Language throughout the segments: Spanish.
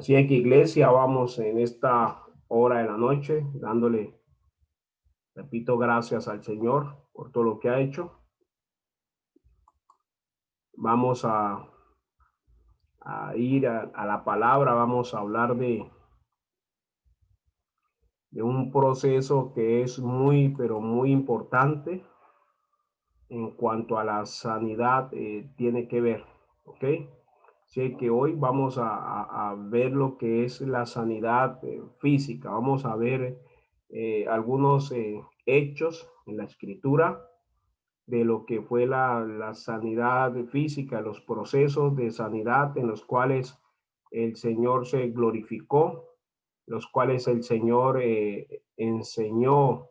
Así es que iglesia, vamos en esta hora de la noche dándole, repito, gracias al Señor por todo lo que ha hecho. Vamos a ir a la palabra, vamos a hablar de un proceso que es muy, pero muy importante en cuanto a la sanidad tiene que ver, ¿ok? Así que hoy vamos a ver lo que es la sanidad física. Vamos a ver algunos hechos en la escritura de lo que fue la sanidad física, los procesos de sanidad en los cuales el Señor se glorificó, los cuales el Señor enseñó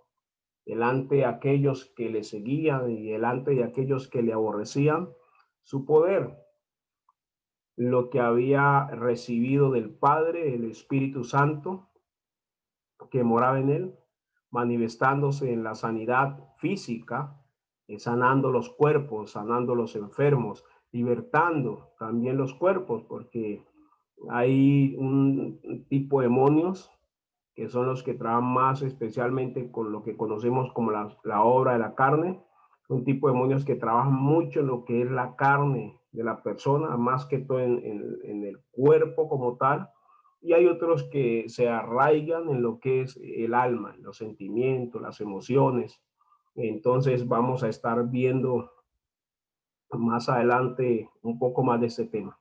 delante de aquellos que le seguían y delante de aquellos que le aborrecían su poder, lo que había recibido del Padre, el Espíritu Santo, que moraba en él, manifestándose en la sanidad física, sanando los cuerpos, sanando los enfermos, libertando también los cuerpos, porque hay un tipo de demonios que son los que trabajan más especialmente con lo que conocemos como la obra de la carne, un tipo de demonios que trabajan mucho en lo que es la carne de la persona, más que todo en el cuerpo como tal, y hay otros que se arraigan en lo que es el alma, los sentimientos, las emociones. Entonces vamos a estar viendo más adelante un poco más de este tema.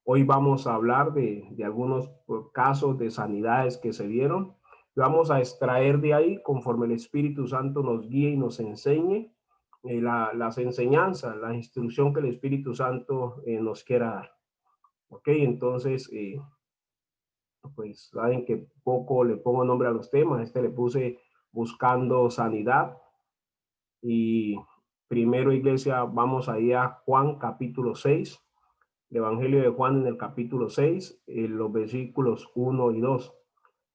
Hoy vamos a hablar de algunos casos de sanidades que se dieron. Vamos a extraer de ahí conforme el Espíritu Santo nos guíe y nos enseñe las enseñanzas, la instrucción que el Espíritu Santo nos quiera dar. Ok, entonces, pues saben que poco le pongo nombre a los temas. Le puse buscando sanidad. Y primero, iglesia, vamos ahí a Juan capítulo 6. El Evangelio de Juan en el capítulo 6, los versículos 1 y 2.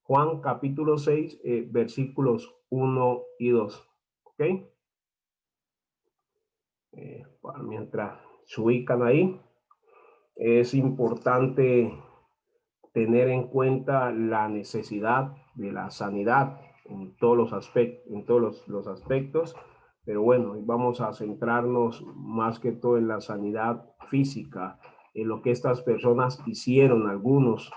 Juan capítulo 6, versículos 1 y 2. ¿Ok? Mientras se ubican ahí, es importante tener en cuenta la necesidad de la sanidad en todos los aspectos, los aspectos. Pero bueno, vamos a centrarnos más que todo en la sanidad física, en lo que estas personas hicieron, algunos.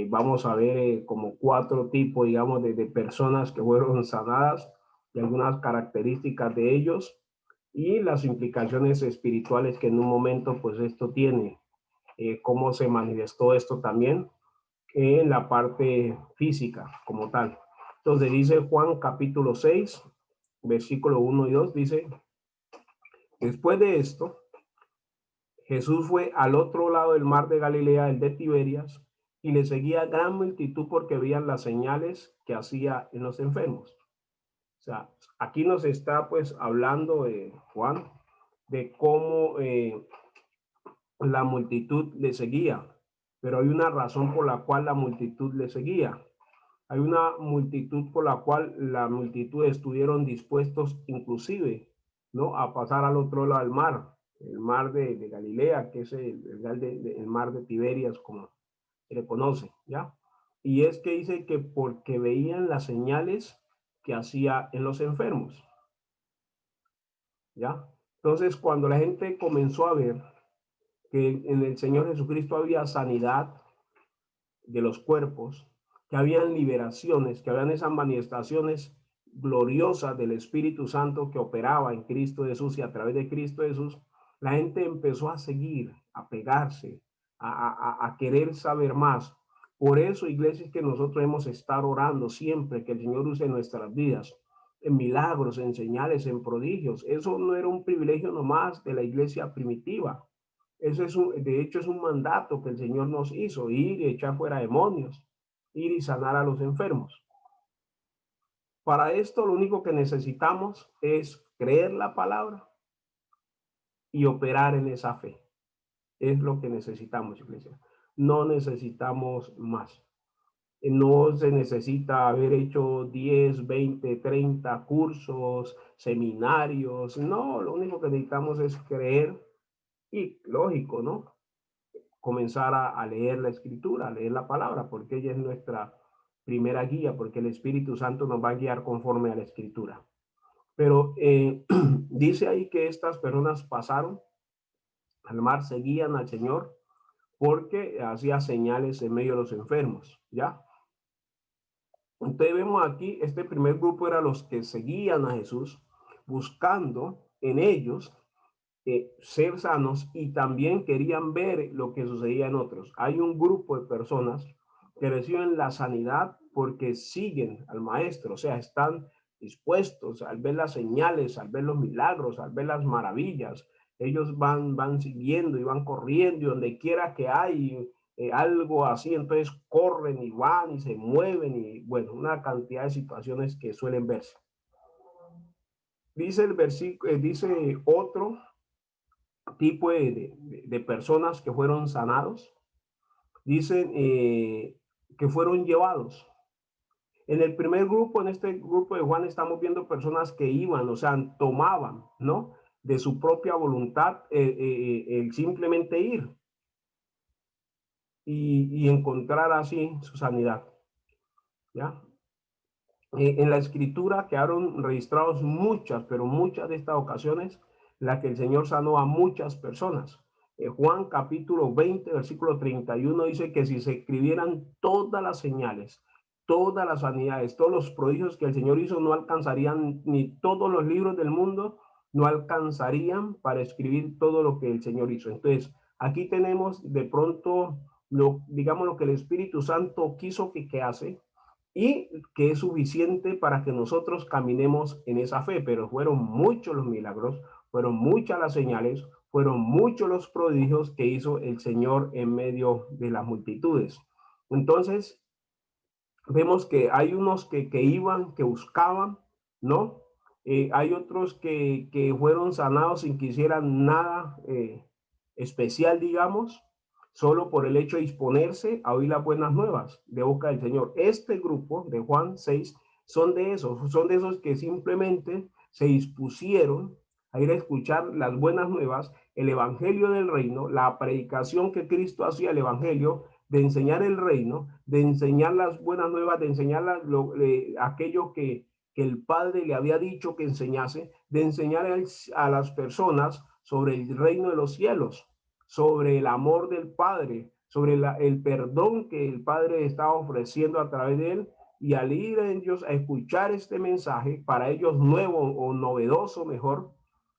Vamos a ver como 4 tipos, digamos, de personas que fueron sanadas y algunas características de ellos y las implicaciones espirituales que en un momento pues esto tiene, cómo se manifestó esto también en la parte física como tal. Entonces dice Juan capítulo 6, versículo 1 y 2, dice, después de esto, Jesús fue al otro lado del mar de Galilea, el de Tiberias, y le seguía gran multitud porque veían las señales que hacía en los enfermos. O sea, aquí nos está pues hablando Juan de cómo la multitud le seguía, pero hay una razón por la cual la multitud le seguía. Hay una multitud por la cual la multitud estuvieron dispuestos inclusive, ¿no?, a pasar al otro lado del mar, el mar de Galilea, que es el mar de Tiberias, como se le conoce, ¿ya? Y es que dice que porque veían las señales que hacía en los enfermos, ¿ya? Entonces, cuando la gente comenzó a ver que en el Señor Jesucristo había sanidad de los cuerpos, que habían liberaciones, que habían esas manifestaciones gloriosas del Espíritu Santo que operaba en Cristo Jesús y a través de Cristo Jesús, la gente empezó a seguir, a pegarse, a querer saber más. Por eso, iglesias, que nosotros debemos estar orando siempre que el Señor use nuestras vidas en milagros, en señales, en prodigios. Eso no era un privilegio nomás de la iglesia primitiva. Eso es de hecho, es un mandato que el Señor nos hizo, ir y echar fuera demonios, ir y sanar a los enfermos. Para esto, lo único que necesitamos es creer la palabra y operar en esa fe. Es lo que necesitamos, iglesia. No necesitamos más. No se necesita haber hecho 10, 20, 30 cursos, seminarios. No, lo único que necesitamos es creer y, lógico, ¿no?, comenzar a leer la escritura, a leer la palabra, porque ella es nuestra primera guía, porque el Espíritu Santo nos va a guiar conforme a la escritura. Pero dice ahí que estas personas pasaron al mar, seguían al Señor porque hacía señales en medio de los enfermos, ¿ya? Entonces vemos aquí, este primer grupo era los que seguían a Jesús, buscando en ellos ser sanos y también querían ver lo que sucedía en otros. Hay un grupo de personas que reciben la sanidad porque siguen al maestro, o sea, están dispuestos al ver las señales, al ver los milagros, al ver las maravillas. Ellos van siguiendo y van corriendo y donde quiera que hay algo así, entonces corren y van y se mueven y bueno, una cantidad de situaciones que suelen verse. Dice el versículo, dice otro tipo de personas que fueron sanados, dicen que fueron llevados. En el primer grupo, en este grupo de Juan, estamos viendo personas que iban, o sea, tomaban, ¿no? De su propia voluntad el simplemente ir y encontrar así su sanidad, ¿ya? En la escritura quedaron registrados muchas, pero muchas de estas ocasiones, la que el Señor sanó a muchas personas. Juan capítulo 20, versículo 31 dice que si se escribieran todas las señales, todas las sanidades, todos los prodigios que el Señor hizo, no alcanzarían ni todos los libros del mundo, no alcanzarían para escribir todo lo que el Señor hizo. Entonces, aquí tenemos de pronto, digamos, lo que el Espíritu Santo quiso que hace, y que es suficiente para que nosotros caminemos en esa fe, pero fueron muchos los milagros, fueron muchas las señales, fueron muchos los prodigios que hizo el Señor en medio de las multitudes. Entonces, vemos que hay unos que iban, que buscaban, ¿no? Hay otros que fueron sanados sin que hicieran nada especial, digamos, solo por el hecho de disponerse a oír las buenas nuevas de boca del Señor. Este grupo de Juan 6 son de esos que simplemente se dispusieron a ir a escuchar las buenas nuevas, el evangelio del reino, la predicación que Cristo hacía, el evangelio, de enseñar el reino, de enseñar las buenas nuevas, de enseñar aquello que el Padre le había dicho que enseñase, de enseñar a las personas sobre el reino de los cielos, sobre el amor del Padre, sobre el perdón que el Padre estaba ofreciendo a través de él, y al ir a ellos a escuchar este mensaje, para ellos nuevo o novedoso mejor,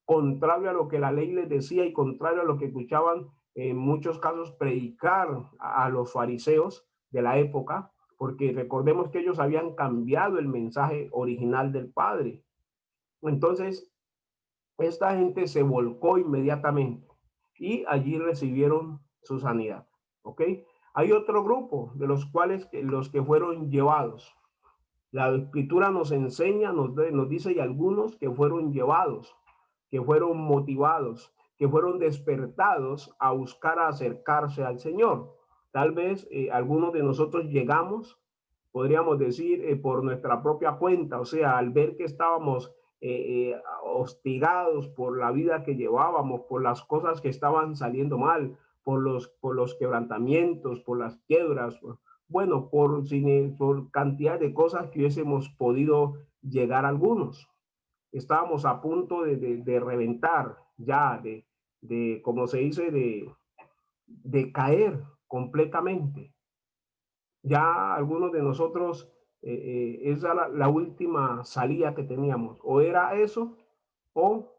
contrario a lo que la ley les decía y contrario a lo que escuchaban en muchos casos predicar a los fariseos de la época, porque recordemos que ellos habían cambiado el mensaje original del Padre. Entonces, esta gente se volcó inmediatamente y allí recibieron su sanidad. ¿Ok? Hay otro grupo de los cuales los que fueron llevados. La escritura nos enseña, nos dice, y algunos que fueron llevados, que fueron motivados, que fueron despertados a buscar acercarse al Señor. Tal vez algunos de nosotros llegamos, podríamos decir, por nuestra propia cuenta, o sea, al ver que estábamos hostigados por la vida que llevábamos, por las cosas que estaban saliendo mal, por los quebrantamientos, por las quiebras, bueno, por cantidad de cosas que hubiésemos podido llegar a algunos. Estábamos a punto de reventar, ya, como se dice, de caer completamente. Ya algunos de nosotros, esa era la última salida que teníamos. O era eso o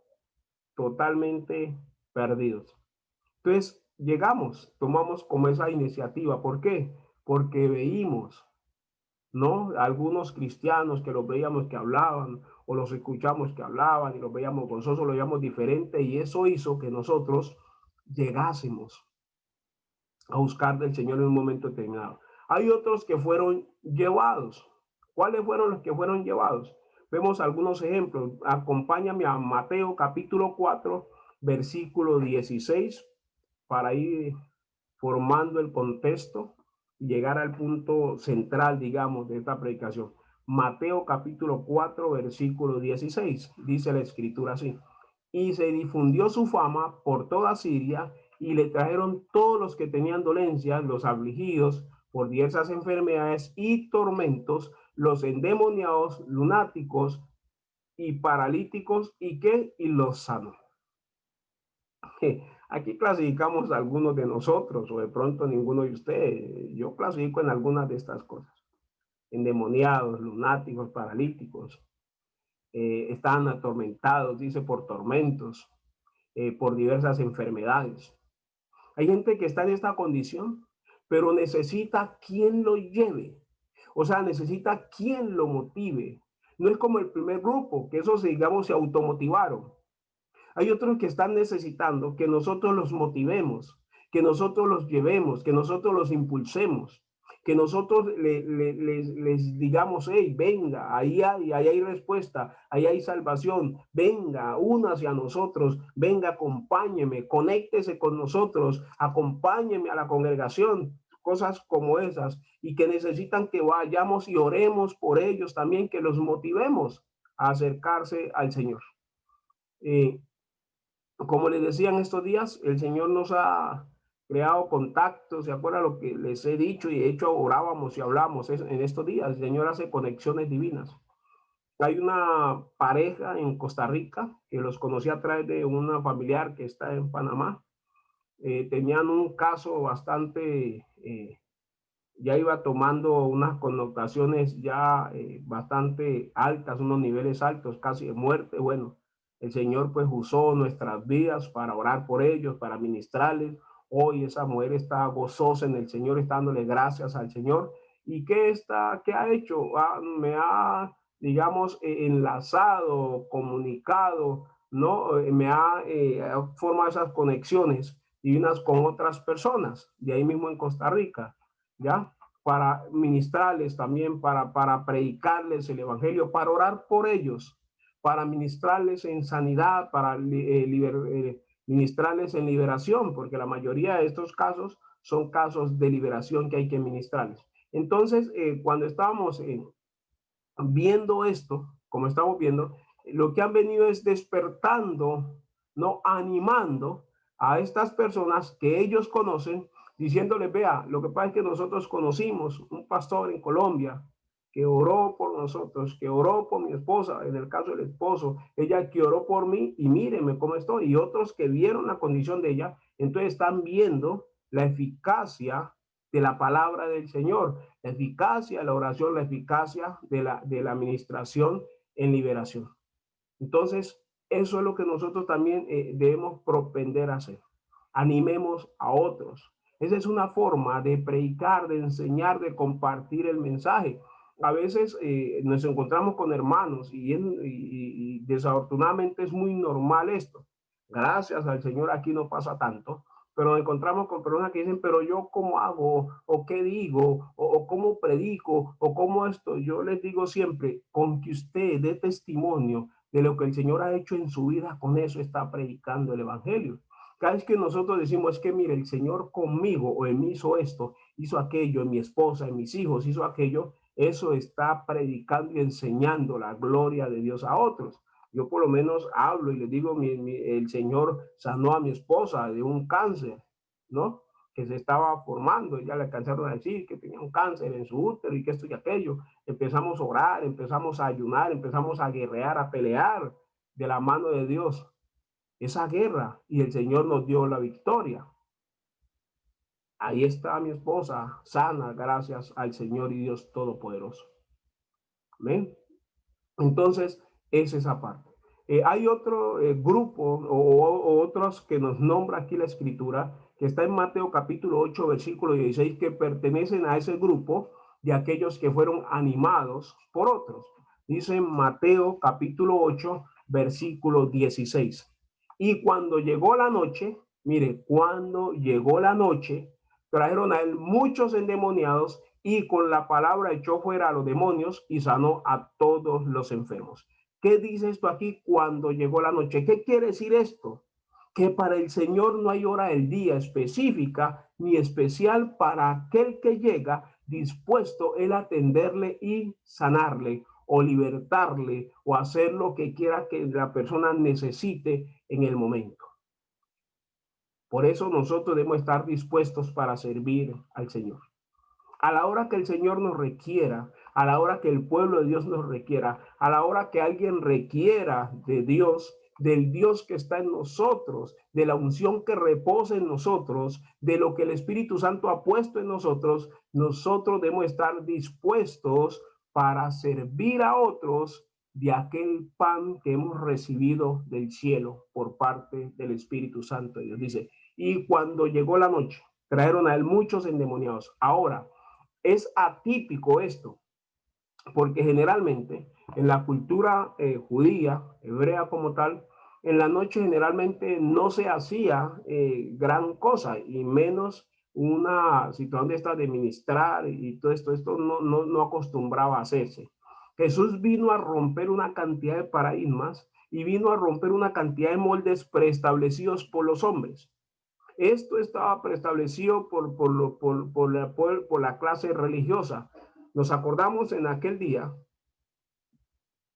totalmente perdidos. Entonces, llegamos, tomamos como esa iniciativa. ¿Por qué? Porque veíamos, ¿no? Algunos cristianos que los veíamos que hablaban o los escuchamos que hablaban y los veíamos gozosos, los veíamos diferente, y eso hizo que nosotros llegásemos a buscar del Señor en un momento determinado. Hay otros que fueron llevados. ¿Cuáles fueron los que fueron llevados? Vemos algunos ejemplos. Acompáñame a Mateo capítulo 4, versículo 16, para ir formando el contexto y llegar al punto central, digamos, de esta predicación. Mateo capítulo 4, versículo 16, dice la escritura así: y se difundió su fama por toda Siria, y le trajeron todos los que tenían dolencias, los afligidos por diversas enfermedades y tormentos, los endemoniados, lunáticos y paralíticos, y qué, y los sanó. Aquí clasificamos a algunos de nosotros, o de pronto ninguno de ustedes. Yo clasifico en algunas de estas cosas. Endemoniados, lunáticos, paralíticos, estaban atormentados, dice, por tormentos, por diversas enfermedades. Hay gente que está en esta condición, pero necesita quien lo lleve. O sea, necesita quien lo motive. No es como el primer grupo, que esos, digamos, se automotivaron. Hay otros que están necesitando que nosotros los motivemos, que nosotros los llevemos, que nosotros los impulsemos, que nosotros les digamos, hey, venga, ahí hay respuesta, ahí hay salvación, venga, únase a nosotros, venga, acompáñeme, conéctese con nosotros, acompáñeme a la congregación, cosas como esas, y que necesitan que vayamos y oremos por ellos también, que los motivemos a acercarse al Señor. Como les decía en estos días, el Señor nos ha creado contactos. ¿Se acuerdan lo que les he dicho? Y de hecho orábamos y hablamos en estos días. El Señor hace conexiones divinas. Hay una pareja en Costa Rica que los conocí a través de una familiar que está en Panamá. Tenían un caso bastante, ya iba tomando unas connotaciones ya bastante altas, unos niveles altos, casi de muerte. Bueno, el Señor pues usó nuestras vidas para orar por ellos, para ministrarles. Hoy esa mujer está gozosa en el Señor, está dándole gracias al Señor. ¿Y qué ha hecho? Me ha, digamos, enlazado, comunicado, ¿no? Me ha formado esas conexiones y unas con otras personas, de ahí mismo en Costa Rica, ¿ya? Para ministrarles también, para predicarles el evangelio, para orar por ellos, para ministrarles en sanidad, para ministrarles en liberación, porque la mayoría de estos casos son casos de liberación que hay que ministrarles. Entonces, cuando estábamos viendo esto, como estamos viendo, lo que han venido es despertando, no animando a estas personas que ellos conocen, diciéndoles, vea, lo que pasa es que nosotros conocimos un pastor en Colombia que oró por nosotros, que oró por mi esposa, en el caso del esposo, ella que oró por mí y míreme cómo estoy, y otros que vieron la condición de ella, entonces están viendo la eficacia de la palabra del Señor, la eficacia de la oración, la eficacia de la administración en liberación. Entonces, eso es lo que nosotros también debemos propender a hacer. Animemos a otros. Esa es una forma de predicar, de enseñar, de compartir el mensaje. A veces nos encontramos con hermanos y desafortunadamente es muy normal esto. Gracias al Señor aquí no pasa tanto, pero nos encontramos con personas que dicen, pero yo cómo hago, o qué digo, o cómo predico, o cómo esto. Yo les digo siempre, con que usted dé testimonio de lo que el Señor ha hecho en su vida, con eso está predicando el evangelio. Cada vez que nosotros decimos, es que mire, el Señor conmigo o en mí hizo esto, hizo aquello, en mi esposa, en mis hijos, hizo aquello, eso está predicando y enseñando la gloria de Dios a otros. Yo por lo menos hablo y les digo, el Señor sanó a mi esposa de un cáncer, ¿no? Que se estaba formando, ya le alcanzaron a decir que tenía un cáncer en su útero y que esto y aquello. Empezamos a orar, empezamos a ayunar, empezamos a guerrear, a pelear de la mano de Dios esa guerra y el Señor nos dio la victoria. Ahí está mi esposa sana, gracias al Señor y Dios Todopoderoso. ¿Amén? Entonces, es esa parte. Hay otro grupo o otros que nos nombra aquí la escritura, que está en Mateo capítulo 8, versículo 16, que pertenecen a ese grupo de aquellos que fueron animados por otros. Dice Mateo capítulo 8, versículo 16. Y cuando llegó la noche, mire, cuando llegó la noche, trajeron a él muchos endemoniados y con la palabra echó fuera a los demonios y sanó a todos los enfermos. ¿Qué dice esto aquí cuando llegó la noche? ¿Qué quiere decir esto? Que para el Señor no hay hora del día específica ni especial para aquel que llega dispuesto él a atenderle y sanarle o libertarle o hacer lo que quiera que la persona necesite en el momento. Por eso nosotros debemos estar dispuestos para servir al Señor. A la hora que el Señor nos requiera, a la hora que el pueblo de Dios nos requiera, a la hora que alguien requiera de Dios, del Dios que está en nosotros, de la unción que reposa en nosotros, de lo que el Espíritu Santo ha puesto en nosotros, nosotros debemos estar dispuestos para servir a otros de aquel pan que hemos recibido del cielo por parte del Espíritu Santo. Dios dice, y cuando llegó la noche, trajeron a él muchos endemoniados. Ahora, es atípico esto, porque generalmente en la cultura judía, hebrea como tal, en la noche generalmente no se hacía gran cosa, y menos una situación de esta de ministrar y todo esto, no acostumbraba a hacerse. Jesús vino a romper una cantidad de paradigmas y vino a romper una cantidad de moldes preestablecidos por los hombres. Esto estaba preestablecido por la clase religiosa. Nos acordamos en aquel día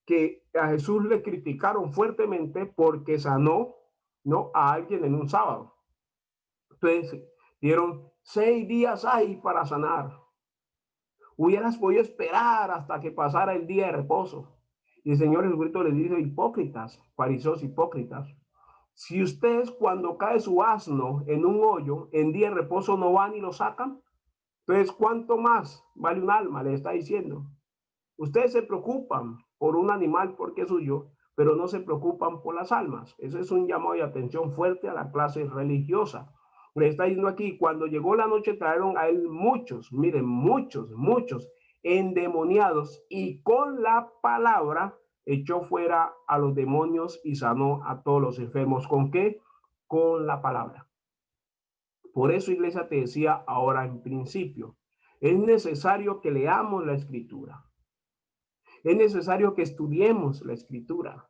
que a Jesús le criticaron fuertemente porque sanó, ¿no?, a alguien en un sábado. Entonces, dieron 6 días ahí para sanar. Hubieras podido esperar hasta que pasara el día de reposo. Y el Señor Jesucristo les dice, hipócritas, fariseos hipócritas, si ustedes cuando cae su asno en un hoyo, en día de reposo no van y lo sacan, entonces ¿cuánto más vale un alma? Le está diciendo. Ustedes se preocupan por un animal porque es suyo, pero no se preocupan por las almas. Eso es un llamado de atención fuerte a la clase religiosa. Le está diciendo aquí, cuando llegó la noche trajeron a él muchos, miren, muchos endemoniados, y con la palabra echó fuera a los demonios y sanó a todos los enfermos. ¿Con qué? Con la palabra. Por eso, iglesia, te decía ahora en principio, es necesario que leamos la escritura. Es necesario que estudiemos la escritura.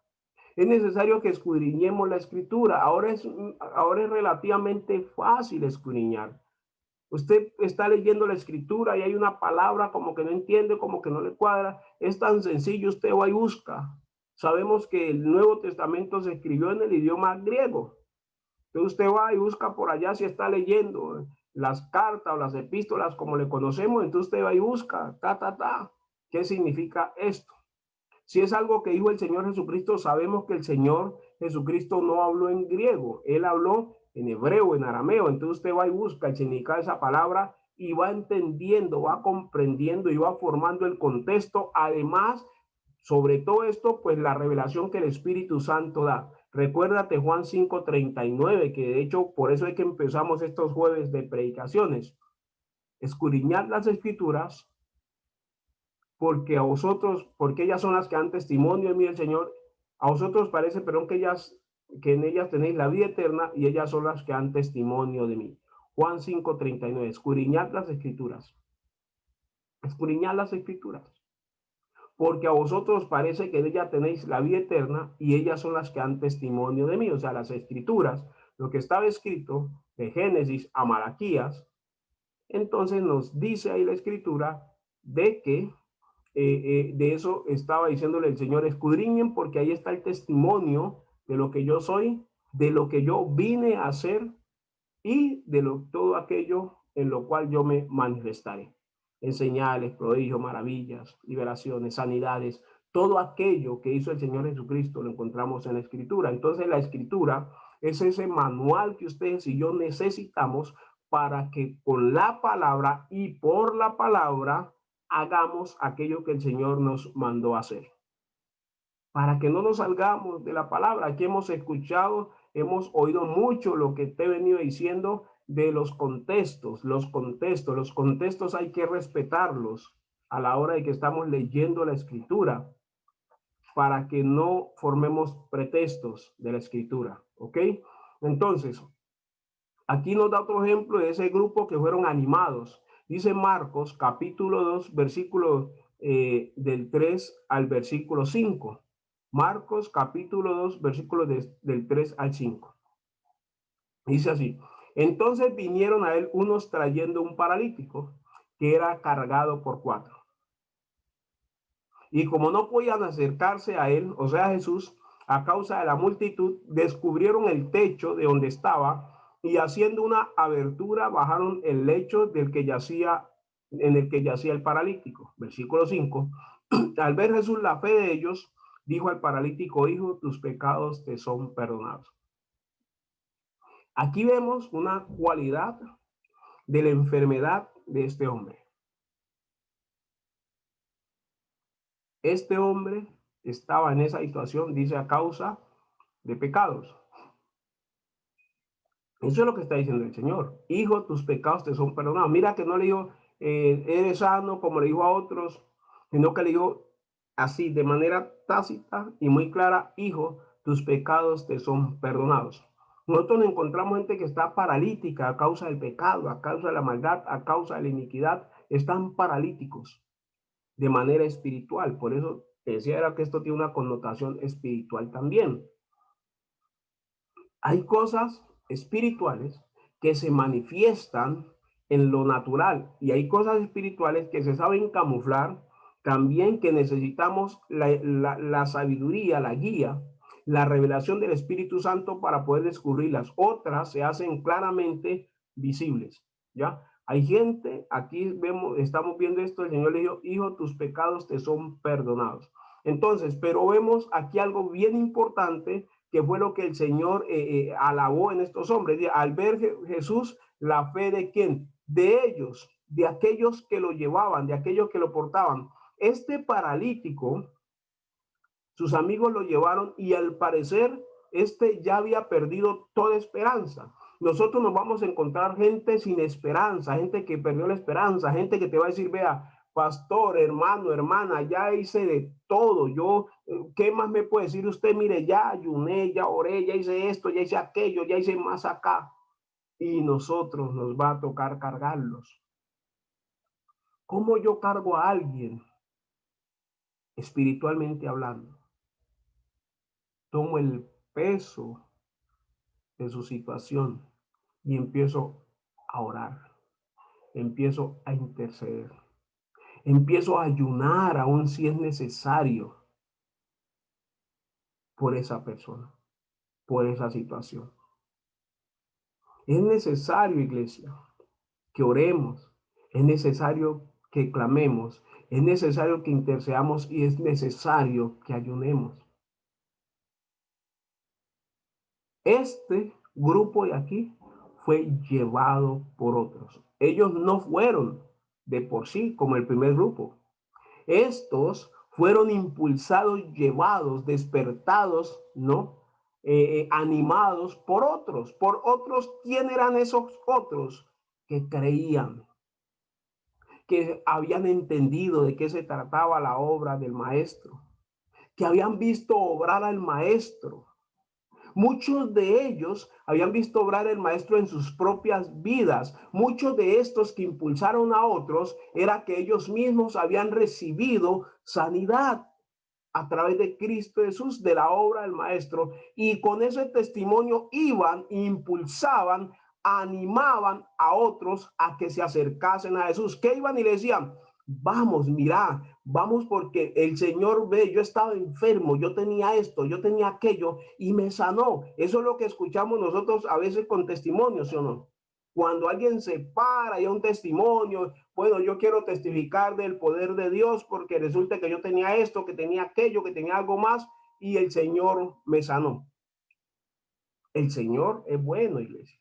Es necesario que escudriñemos la escritura. Ahora es relativamente fácil escudriñar. Usted está leyendo la escritura y hay una palabra como que no entiende, como que no le cuadra. Es tan sencillo, usted va y busca. Sabemos que el Nuevo Testamento se escribió en el idioma griego. Entonces usted va y busca por allá si está leyendo las cartas o las epístolas como le conocemos. Entonces usted va y busca, ¿qué significa esto? Si es algo que dijo el Señor Jesucristo, sabemos que el Señor Jesucristo no habló en griego, él habló en hebreo, en arameo. Entonces usted va y busca el significado de esa palabra y va entendiendo, va comprendiendo y va formando el contexto. Además, sobre todo esto, pues la revelación que el Espíritu Santo da. Recuérdate Juan 5:39, que de hecho por eso es que empezamos estos jueves de predicaciones. Escudriñad las escrituras, porque a vosotros, porque ellas son las que dan testimonio de mí, el Señor. A vosotros parece, perdón, que en ellas tenéis la vida eterna, y ellas son las que dan testimonio de mí. Juan 5:39, escudriñad las escrituras. Escudriñad las escrituras. Porque a vosotros parece que en ellas tenéis la vida eterna, y ellas son las que dan testimonio de mí. O sea, las escrituras, lo que estaba escrito de Génesis a Malaquías, entonces nos dice ahí la escritura de que de eso estaba diciéndole el Señor, escudriñen porque ahí está el testimonio de lo que yo soy, de lo que yo vine a hacer y de todo aquello en lo cual yo me manifestaré. En señales, prodigios, maravillas, liberaciones, sanidades, todo aquello que hizo el Señor Jesucristo lo encontramos en la Escritura. Entonces la Escritura es ese manual que ustedes y yo necesitamos para que con la palabra y por la palabra hagamos aquello que el Señor nos mandó a hacer. Para que no nos salgamos de la palabra. Aquí hemos escuchado, hemos oído mucho lo que te he venido diciendo de los contextos. Los contextos hay que respetarlos a la hora de que estamos leyendo la escritura, para que no formemos pretextos de la escritura, ¿ok? Entonces, aquí nos da otro ejemplo de ese grupo que fueron animados. Dice Marcos capítulo 2, versículo del 3 al versículo 5. Marcos capítulo 2, versículo del 3 al 5. Dice así, entonces vinieron a él unos trayendo un paralítico que era cargado por 4. Y como no podían acercarse a él, o sea, a Jesús, a causa de la multitud, descubrieron el techo de donde estaba y haciendo una abertura bajaron el lecho del que yacía, en el que yacía el paralítico. Versículo 5. Al ver Jesús la fe de ellos, dijo al paralítico: hijo, tus pecados te son perdonados. Aquí vemos una cualidad de la enfermedad de este hombre. Este hombre estaba en esa situación, dice, a causa de pecados. Eso es lo que está diciendo el Señor. Hijo, tus pecados te son perdonados. Mira que no le dijo, eres sano, como le dijo a otros, sino que le dijo así, de manera tácita y muy clara: hijo, tus pecados te son perdonados. Nosotros encontramos gente que está paralítica a causa del pecado, a causa de la maldad, a causa de la iniquidad. Están paralíticos de manera espiritual. Por eso decía era que esto tiene una connotación espiritual también. Hay cosas espirituales que se manifiestan en lo natural y hay cosas espirituales que se saben camuflar también, que necesitamos la sabiduría, la guía, la revelación del Espíritu Santo para poder descubrirlas. Otras se hacen claramente visibles, ¿ya? Hay gente, aquí vemos, estamos viendo esto, el Señor le dijo: hijo, tus pecados te son perdonados. Entonces, pero vemos aquí algo bien importante, que fue lo que el Señor alabó en estos hombres. Al ver Jesús la fe de quién, de ellos, de aquellos que lo llevaban, de aquellos que lo portaban. Este paralítico, sus amigos lo llevaron y al parecer este ya había perdido toda esperanza. Nosotros nos vamos a encontrar gente sin esperanza, gente que perdió la esperanza, gente que te va a decir: vea, pastor, hermano, hermana, ya hice de todo. Yo, ¿qué más me puede decir usted? Mire, ya ayuné, ya oré, ya hice esto, ya hice aquello, ya hice más acá. Y nosotros nos va a tocar cargarlos. ¿Cómo yo cargo a alguien espiritualmente hablando? Tomo el peso de su situación y empiezo a orar, empiezo a interceder, empiezo a ayunar aún si es necesario por esa persona, por esa situación. Es necesario, iglesia, que oremos, es necesario que clamemos, es necesario que intercedamos y es necesario que ayunemos. Este grupo de aquí fue llevado por otros. Ellos no fueron de por sí como el primer grupo. Estos fueron impulsados, llevados, despertados, ¿no? Animados por otros. Por otros, ¿quién eran esos otros? Que creían, que habían entendido de qué se trataba la obra del maestro, que habían visto obrar al maestro. Muchos de ellos habían visto obrar el maestro en sus propias vidas. Muchos de estos que impulsaron a otros era que ellos mismos habían recibido sanidad a través de Cristo Jesús, de la obra del maestro, y con ese testimonio iban, impulsaban, animaban a otros a que se acercasen a Jesús. ¿Qué iban y le decían? Vamos, mira, vamos, porque el Señor ve, yo estaba enfermo, yo tenía esto, yo tenía aquello y me sanó. Eso es lo que escuchamos nosotros a veces con testimonios, ¿sí o no? Cuando alguien se para y da un testimonio: bueno, yo quiero testificar del poder de Dios porque resulta que yo tenía esto, que tenía aquello, que tenía algo más y el Señor me sanó. El Señor es bueno, iglesia.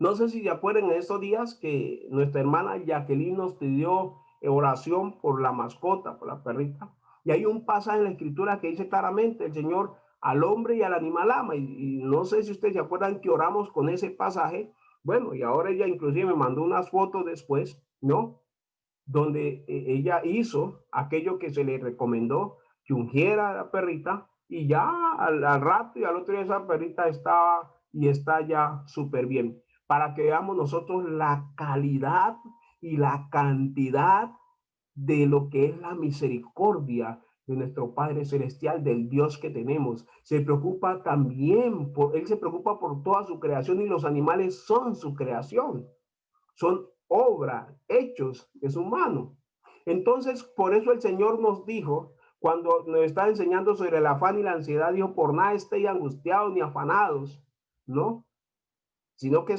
No sé si se acuerdan en estos días que nuestra hermana Jacqueline nos pidió oración por la mascota, por la perrita. Y hay un pasaje en la escritura que dice claramente: el Señor al hombre y al animal ama. Y no sé si ustedes se acuerdan que oramos con ese pasaje. Bueno, y ahora ella inclusive me mandó unas fotos después, ¿no? Donde ella hizo aquello que se le recomendó, que ungiera a la perrita, y ya al rato y al otro día esa perrita estaba y está ya súper bien. Para que veamos nosotros la calidad y la cantidad de lo que es la misericordia de nuestro Padre Celestial, del Dios que tenemos. Se preocupa también Él se preocupa por toda su creación, y los animales son su creación, son obra, hechos de su mano. Entonces, por eso el Señor nos dijo, cuando nos está enseñando sobre el afán y la ansiedad, dijo: por nada estéis angustiados ni afanados, ¿no? sino que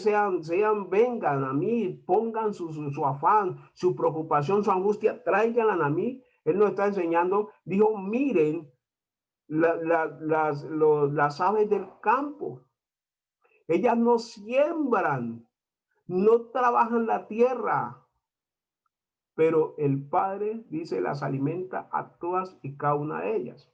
vengan a mí, pongan su afán, su preocupación, su angustia, tráiganla a mí. Él nos está enseñando, dijo, miren las aves del campo, ellas no siembran, no trabajan la tierra, pero el Padre dice las alimenta a todas y cada una de ellas.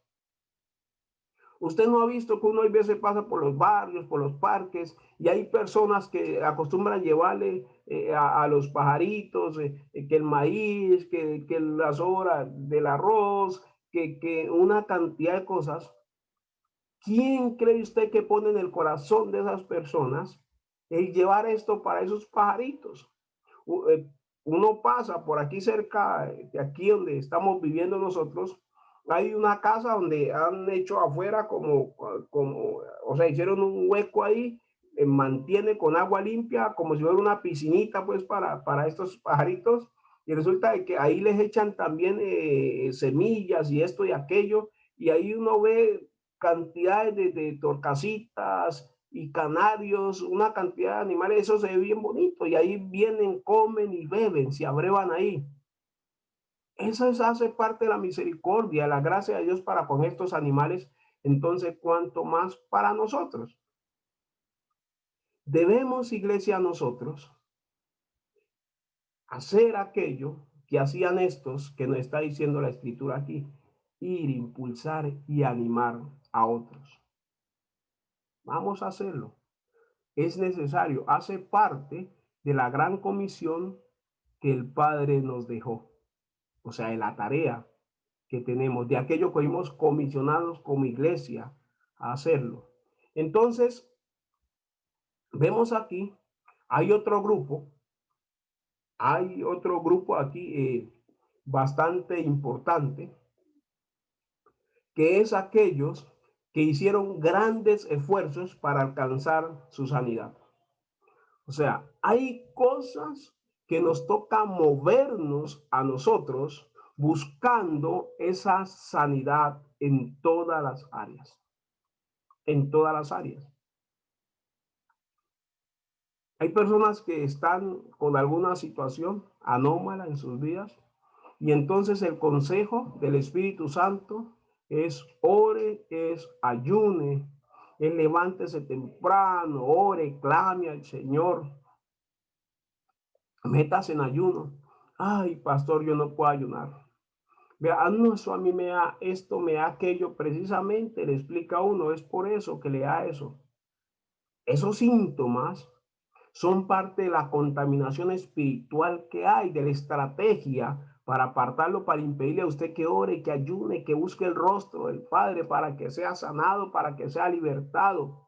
Usted no ha visto que uno a veces pasa por los barrios, por los parques, y hay personas que acostumbran llevarle a los pajaritos, que el maíz, que las horas del arroz, que una cantidad de cosas. ¿Quién cree usted que pone en el corazón de esas personas el llevar esto para esos pajaritos? Uno pasa por aquí cerca de aquí donde estamos viviendo nosotros, hay una casa donde han hecho afuera o sea, hicieron un hueco ahí, mantiene con agua limpia, como si fuera una piscinita, pues, para estos pajaritos, y resulta de que ahí les echan también semillas y esto y aquello, y ahí uno ve cantidades de torcasitas y canarios, una cantidad de animales, eso se ve bien bonito, y ahí vienen, comen y beben, se abrevan ahí. Eso hace parte de la misericordia, la gracia de Dios para con estos animales. Entonces, ¿cuánto más para nosotros? Debemos, iglesia, nosotros hacer aquello que hacían estos, que nos está diciendo la escritura aquí, ir, impulsar y animar a otros. Vamos a hacerlo. Es necesario, hace parte de la gran comisión que el Padre nos dejó. O sea, de la tarea que tenemos, de aquello que fuimos comisionados como iglesia a hacerlo. Entonces, vemos aquí, hay otro grupo aquí bastante importante, que es aquellos que hicieron grandes esfuerzos para alcanzar su sanidad. O sea, hay cosas que nos toca movernos a nosotros buscando esa sanidad en todas las áreas. En todas las áreas. Hay personas que están con alguna situación anómala en sus vidas y entonces el consejo del Espíritu Santo es ore, es ayune, es levántese temprano, ore, clame al Señor, metas en ayuno. Ay, pastor, yo no puedo ayunar. Vea, no, eso a mí me da esto, me da aquello. Precisamente le explica a uno, es por eso que le da eso. Esos síntomas son parte de la contaminación espiritual que hay, de la estrategia para apartarlo, para impedirle a usted que ore, que ayune, que busque el rostro del Padre para que sea sanado, para que sea libertado.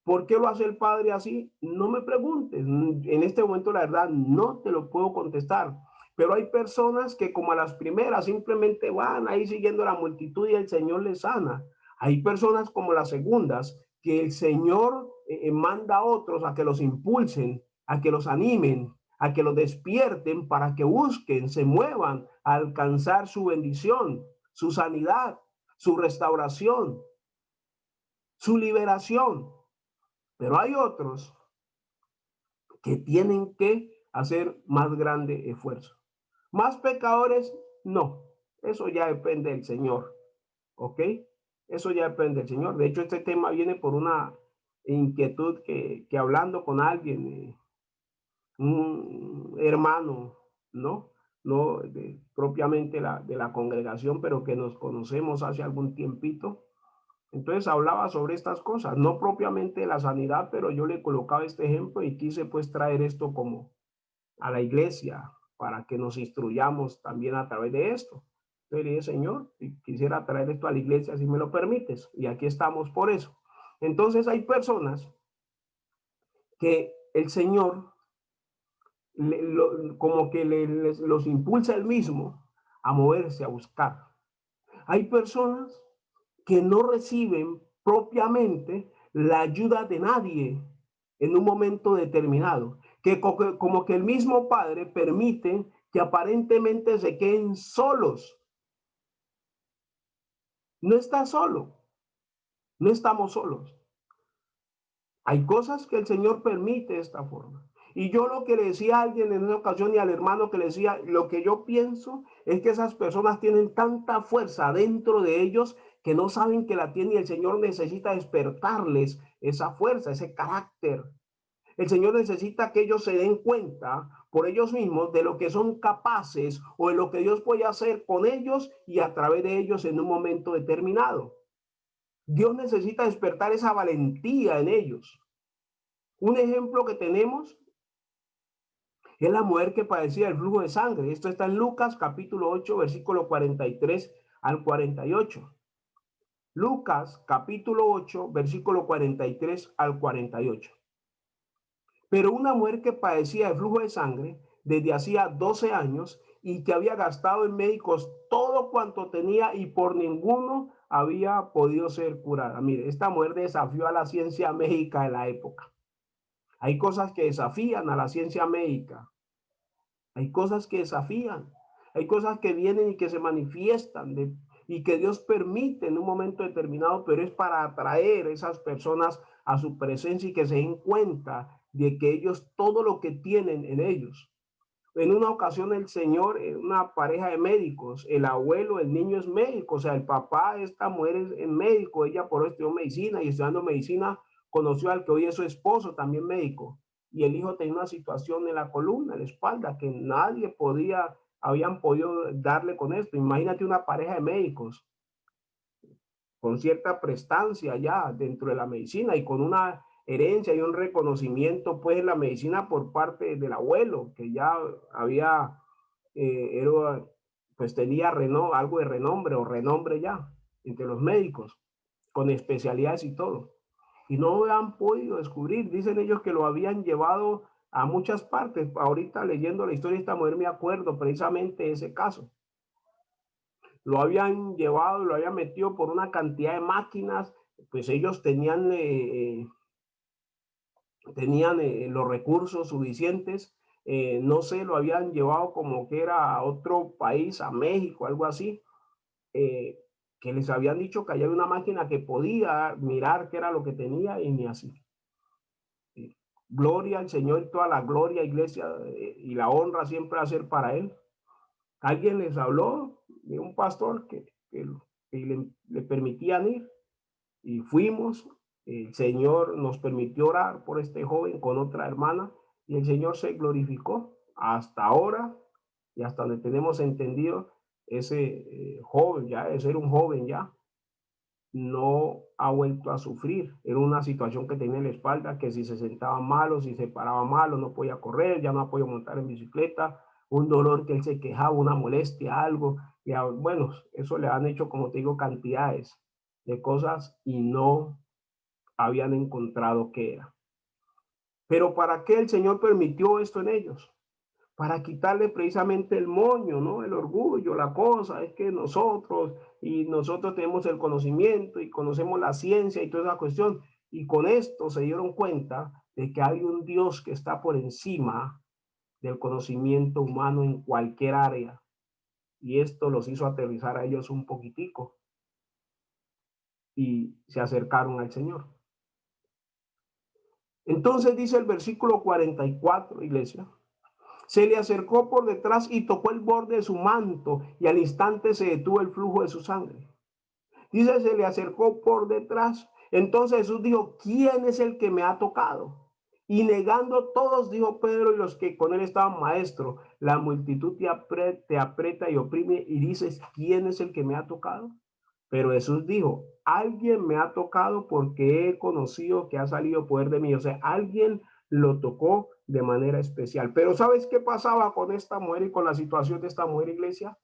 ¿Por qué lo hace el Padre así? No me preguntes. En este momento, la verdad, no te lo puedo contestar. Pero hay personas que como a las primeras simplemente van ahí siguiendo la multitud y el Señor les sana. Hay personas como las segundas que el Señor manda a otros a que los impulsen, a que los animen, a que los despierten para que busquen, se muevan a alcanzar su bendición, su sanidad, su restauración, su liberación. Pero hay otros que tienen que hacer más grande esfuerzo. Más pecadores, no. Eso ya depende del Señor. ¿Ok? Eso ya depende del Señor. De hecho, este tema viene por una inquietud que hablando con alguien, un hermano, ¿no? No propiamente de la congregación, pero que nos conocemos hace algún tiempito. Entonces hablaba sobre estas cosas, no propiamente la sanidad, pero yo le colocaba este ejemplo y quise pues traer esto como a la iglesia para que nos instruyamos también a través de esto. Entonces le dije, Señor, quisiera traer esto a la iglesia si me lo permites. Y aquí estamos por eso. Entonces hay personas que el Señor como que los impulsa él mismo a moverse, a buscar. Hay personas que no reciben propiamente la ayuda de nadie en un momento determinado, que como que el mismo Padre permite que aparentemente se queden solos. No está solo, no estamos solos. Hay cosas que el Señor permite de esta forma. Y yo lo que le decía a alguien en una ocasión y al hermano que le decía, lo que yo pienso es que esas personas tienen tanta fuerza dentro de ellos que no saben que la tienen y el Señor necesita despertarles esa fuerza, ese carácter. El Señor necesita que ellos se den cuenta por ellos mismos de lo que son capaces o de lo que Dios puede hacer con ellos y a través de ellos en un momento determinado. Dios necesita despertar esa valentía en ellos. Un ejemplo que tenemos es la mujer que padecía el flujo de sangre. Esto está en Lucas capítulo 8, versículo 43 al 48. Lucas capítulo 8, versículo 43 al 48. Pero una mujer que padecía de flujo de sangre desde hacía 12 años y que había gastado en médicos todo cuanto tenía y por ninguno había podido ser curada. Mire, esta mujer desafió a la ciencia médica de la época. Hay cosas que desafían a la ciencia médica. Hay cosas que desafían. Hay cosas que vienen y que se manifiestan y que Dios permite en un momento determinado, pero es para atraer a esas personas a su presencia y que se den cuenta de que ellos, todo lo que tienen en ellos. En una ocasión el Señor, una pareja de médicos, el abuelo, el niño es médico, o sea, el papá de esta mujer es médico, ella por estudió medicina y estudiando medicina conoció al que hoy es su esposo, también médico, y el hijo tenía una situación en la columna, en la espalda, que nadie habían podido darle con esto. Imagínate una pareja de médicos con cierta prestancia ya dentro de la medicina y con una herencia y un reconocimiento pues en la medicina por parte del abuelo, que ya había, era, pues tenía algo de renombre o renombre ya entre los médicos, con especialidades y todo. Y no han podido descubrir, dicen ellos que lo habían llevado a muchas partes. Ahorita leyendo la historia de esta mujer me acuerdo precisamente de ese caso. Lo habían llevado, lo habían metido por una cantidad de máquinas, pues ellos tenían los recursos suficientes, no sé, lo habían llevado como que era a otro país, a México, algo así, eh, que les habían dicho que había una máquina que podía mirar qué era lo que tenía y ni así. Gloria al Señor y toda la gloria, iglesia, y la honra siempre va a ser para Él. Alguien les habló de un pastor que le permitían ir y fuimos. El Señor nos permitió orar por este joven con otra hermana y el Señor se glorificó hasta ahora y hasta donde tenemos entendido ese joven ya, de ser un joven ya, no ha vuelto a sufrir. Era una situación que tenía en la espalda, que si se sentaba malo, si se paraba malo, no podía correr, ya no podía montar en bicicleta, un dolor que él se quejaba, una molestia, algo. Y bueno, eso le han hecho, como te digo, cantidades de cosas y no habían encontrado qué era. Pero ¿para qué el Señor permitió esto en ellos? Para quitarle precisamente el moño, ¿no? El orgullo, la cosa, es que nosotros tenemos el conocimiento y conocemos la ciencia y toda esa cuestión. Y con esto se dieron cuenta de que hay un Dios que está por encima del conocimiento humano en cualquier área. Y esto los hizo aterrizar a ellos un poquitico y se acercaron al Señor. Entonces dice el versículo 44, iglesia. Se le acercó por detrás y tocó el borde de su manto y al instante se detuvo el flujo de su sangre. Dice, se le acercó por detrás. Entonces Jesús dijo, ¿quién es el que me ha tocado? Y negando todos, dijo Pedro y los que con él estaban, maestro, la multitud te aprieta y oprime y dices, ¿quién es el que me ha tocado? Pero Jesús dijo, alguien me ha tocado porque he conocido que ha salido poder de mí. O sea, alguien lo tocó de manera especial. Pero ¿sabes qué pasaba con esta mujer y con la situación de esta mujer, iglesia?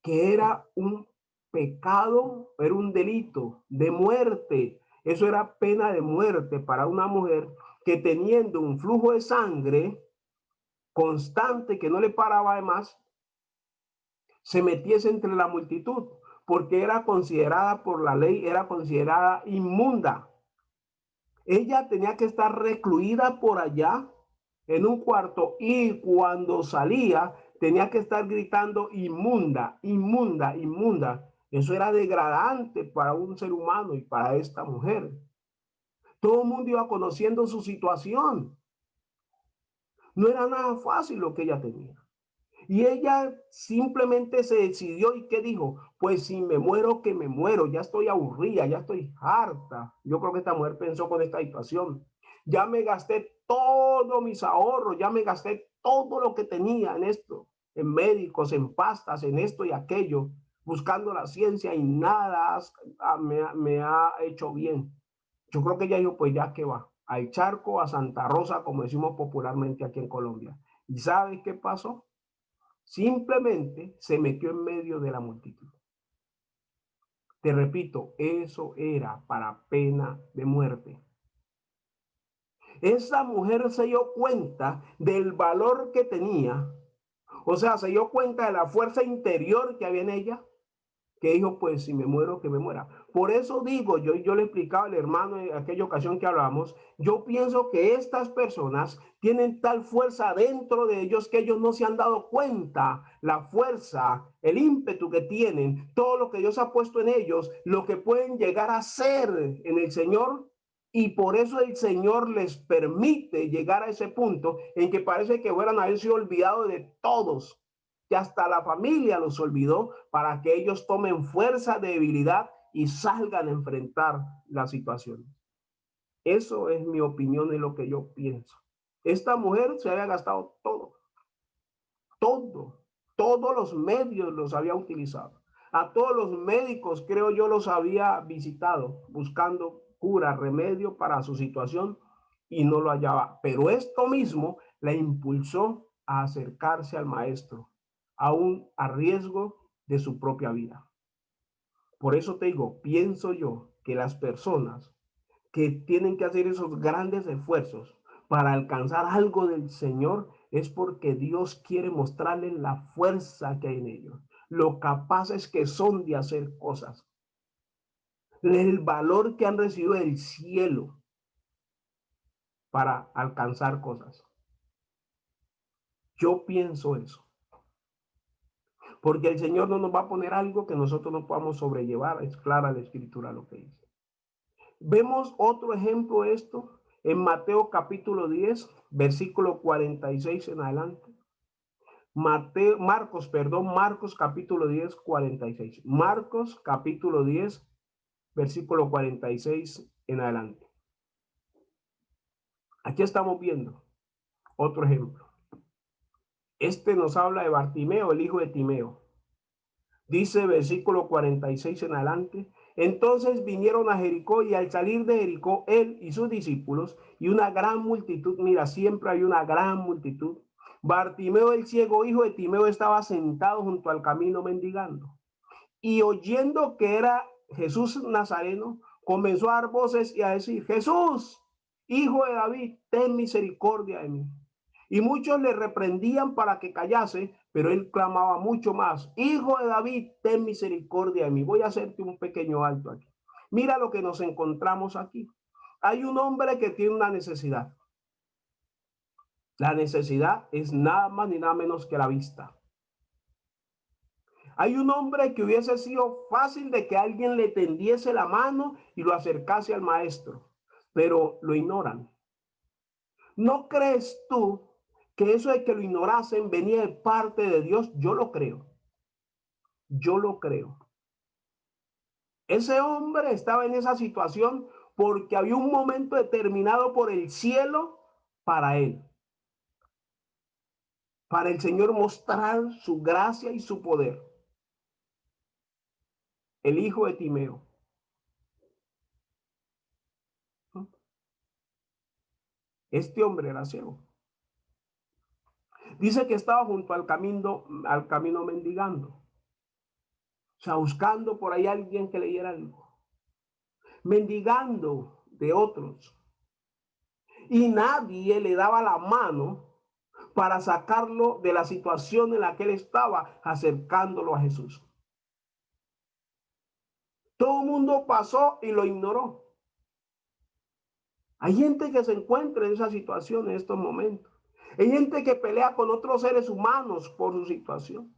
Que era un pecado, era un delito de muerte. Eso era pena de muerte para una mujer que teniendo un flujo de sangre constante que no le paraba además, se metiese entre la multitud, porque era considerada por la ley, era considerada inmunda. Ella tenía que estar recluida por allá en un cuarto y cuando salía tenía que estar gritando inmunda, inmunda, inmunda. Eso era degradante para un ser humano y para esta mujer. Todo el mundo iba conociendo su situación. No era nada fácil lo que ella tenía. Y ella simplemente se decidió y ¿qué dijo? Pues si me muero, que me muero. Ya estoy aburrida, ya estoy harta. Yo creo que esta mujer pensó con esta situación. Ya me gasté todos mis ahorros, ya me gasté todo lo que tenía en esto, en médicos, en pastas, en esto y aquello, buscando la ciencia y nada me ha hecho bien. Yo creo que ella dijo, pues ya que va, al charco, a Santa Rosa, como decimos popularmente aquí en Colombia. ¿Y sabes qué pasó? Simplemente se metió en medio de la multitud. Te repito, eso era para pena de muerte. Esa mujer se dio cuenta del valor que tenía, o sea, se dio cuenta de la fuerza interior que había en ella, que dijo, pues si me muero, que me muera. Por eso digo, yo le explicaba al hermano en aquella ocasión que hablamos, yo pienso que estas personas tienen tal fuerza dentro de ellos que ellos no se han dado cuenta, la fuerza, el ímpetu que tienen, todo lo que Dios ha puesto en ellos, lo que pueden llegar a ser en el Señor. Y por eso el Señor les permite llegar a ese punto en que parece que fueran a haber sido olvidados de todos, que hasta la familia los olvidó para que ellos tomen fuerza, debilidad y salgan a enfrentar la situación. Eso es mi opinión de lo que yo pienso. Esta mujer se había gastado todo, todos los medios los había utilizado. A todos los médicos, creo yo, los había visitado buscando cura, remedio para su situación y no lo hallaba. Pero esto mismo la impulsó a acercarse al maestro, aún a riesgo de su propia vida. Por eso te digo, pienso yo que las personas que tienen que hacer esos grandes esfuerzos para alcanzar algo del Señor es porque Dios quiere mostrarles la fuerza que hay en ellos, lo capaces que son de hacer cosas, el valor que han recibido del cielo para alcanzar cosas. Yo pienso eso, porque el Señor no nos va a poner algo que nosotros no podamos sobrellevar. Es clara la escritura lo que dice. Vemos otro ejemplo de esto en Mateo capítulo 10, versículo 46 en adelante. Marcos capítulo 10, 46. Marcos capítulo 10, versículo 46 en adelante. Aquí estamos viendo otro ejemplo. Este nos habla de Bartimeo, el hijo de Timeo. Dice versículo 46 en adelante. Entonces vinieron a Jericó y al salir de Jericó, él y sus discípulos y una gran multitud, mira, siempre hay una gran multitud. Bartimeo, el ciego hijo de Timeo, estaba sentado junto al camino mendigando. Y oyendo que era Jesús Nazareno, comenzó a dar voces y a decir, Jesús, hijo de David, ten misericordia de mí. Y muchos le reprendían para que callase, pero él clamaba mucho más, Hijo de David, ten misericordia de mí. Voy a hacerte un pequeño alto aquí. Mira lo que nos encontramos aquí. Hay un hombre que tiene una necesidad. La necesidad es nada más ni nada menos que la vista. Hay un hombre que hubiese sido fácil de que alguien le tendiese la mano y lo acercase al maestro, pero lo ignoran. ¿No crees tú que eso de que lo ignorasen venía de parte de Dios? Yo lo creo. Yo lo creo. Ese hombre estaba en esa situación porque había un momento determinado por el cielo para él. Para el Señor mostrar su gracia y su poder. El hijo de Timeo. Este hombre era ciego. Dice que estaba junto al camino mendigando. O sea, buscando por ahí a alguien que le diera algo. Mendigando de otros. Y nadie le daba la mano para sacarlo de la situación en la que él estaba, acercándolo a Jesús. Todo el mundo pasó y lo ignoró. Hay gente que se encuentra en esa situación en estos momentos. Hay gente que pelea con otros seres humanos por su situación.